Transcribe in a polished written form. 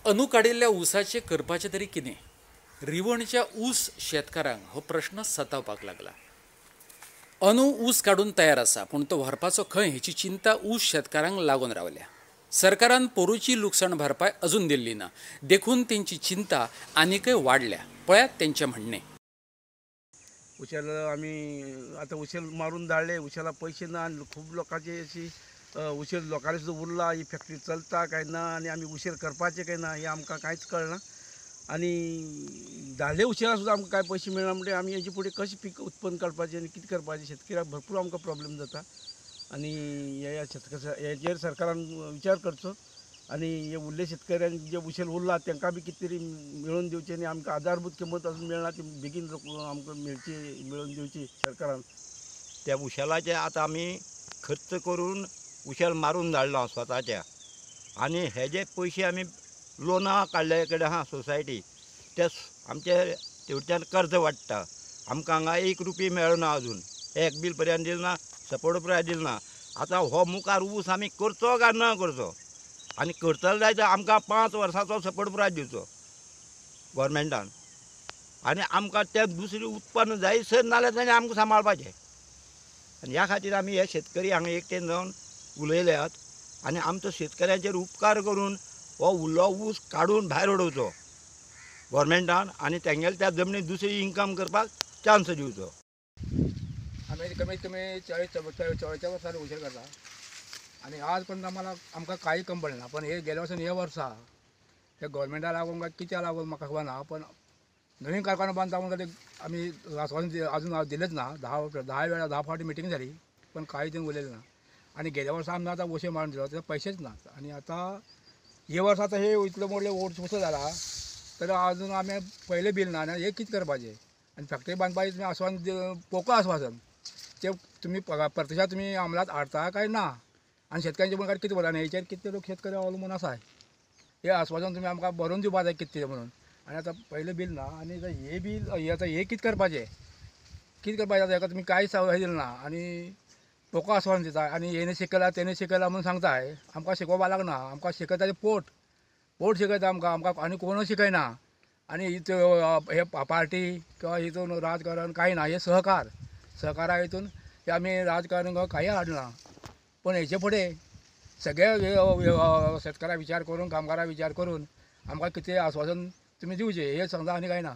अंदू काडिल्ल्या ऊसाचे करपाचे तरी कितें? रिवणच्या ऊस शेतकारांक हो प्रश्न सतावपाक लागला. अंदू ऊस काडून तयार आसा, पूण तो व्हरपाचो खंय हेची चिंता ऊस शेतकारांक लागून रावल्या. सरकारान पोरूची लुकसाण भरपाय अजून दिल्ली ना, देखून तेंची चिंता आनीकय वाडल्या. पळयात तेंचें म्हणणें. उशेल आम्ही आता उशेल मारून धाडले, उशेला पैसे ना आणि खूप लोकांची अशी उशेल लोकांनी सुद्धा उरला, ही फॅक्टरी चलता काय ना आणि आम्ही उशेल करपाचे काय ना हे आमकां कांयच कळना. आणि धाडले उशेला सुद्धा आमकां काय पैसे मेळना म्हणजे आमी हेजे फुडें कशें पीक उत्पन्न काडपाचें आनी कितें करपाचें. शेतकऱ्याक भरपूर आमकां प्रॉब्लेम जाता आणि हेजेर सरकारान विचार करचो आणि हे उरले शेतकऱ्यांक जे उशेल उरला तांकां बी कितें तरी मेळोवन दिवचें आनी आमकां आधारभूत किंमत अजून मेळना ती बेगीन आमकां मेळची, मेळोवन दिवची सरकारान. त्या उशेलाचे आतां आमी खर्च करून उशेल मारून धाडला स्वताच्या आनी हेजे पयशे आमी लोना काडले कडेन आहा सोसायटी ते आमचे तेवट्यान कर्ज वाडटा. आमकां हांगा 1 रुपया मेळना अजून, एक बील पर्यंत दिल ना, सपोर्ट प्रायस दिल ना. आतां हो मुखार ऊस आमी करचो काय ना करचो आनी करतलो जायत आमकां 5 वर्सांचो सपोर्ट प्रायस दिवचो गोवोरमेंटान आनी आमकां तें दुसरें उत्पन्न जायसर नाल्यार ताणें आमकां सांबाळपाचें. आनी ह्या खातीर आमी हे शेतकरी हांगा एकटेन जावन उलयल्यात आनी आमचो शेतकऱ्यांचेर उपकार करून हो उरलो ऊस काडून भायर उडोवचो गोवोरमेंटान आनी तेंगेले त्या जमनीत दुसरी इन्कम करपाक चान्स दिवचो. आम्ही कमीत कमी 40 वर्षांनी उशीर करता आणि आजपर्यंत आमकां काही कमी पडलें ना. पण हे गेल्या वर्सान हे वर्सा हे गव्हर्मेंटा लागून काय कित्या लागून म्हाका खबर ना. पण नवीन कारखानो बांदता म्हणून आमी अजून दिलेच ना. 10 फावटी मिटींग झाली पण काही दिन उरलेले ना. आणि गेल्या वर्सा आमी आतां वशे मारून दिलो त्याचे पैसेच ना. आणि आता हे वर्स आता हे इतलो मोठे उसो जाला तर अजून आमी पयलें बील ना. हे कितें करपाचें. आणि फॅक्टरी बांदपाची तुम्ही आस्वासन पोकळ आस्वासन ते तुम्ही प्रत्यक्षात तुम्ही अंमलात हाडता काय ना. आणि शेतकऱ्यांचे मुखार कितें बोला आनी हेचेर कितले लोक शेतकरी अवलंबून आसा. हे आस्वासन तुम्ही आमकां बरोवन दिवपा जाय कितें म्हणून. आनी आतां पयलें बील ना आनी हे बील आतां हे कितें करपाचें आतां हेका तुमी कांयच हे दिलें ना. आनी पोकळ आस्वासन दिता आनी हेणे शिकयला तेणे शिकयला म्हणून सांगताय. आमकां शिकोवपा लागना. आमकां शिकयता ते पोट शिकयता आमकां आनी कोण शिकयना. आणि हे पार्टी किंवा हितून राजकारण काही ना. हे सहकारा हितून हे आम्ही राजकारण काही हाडना. पण हेचे फुडें सगळे शेतकारा विचार करून कामगारा विचार करून आमकां कितें आस्वासन तुमी दिवचें हे सांगता आनी काही ना.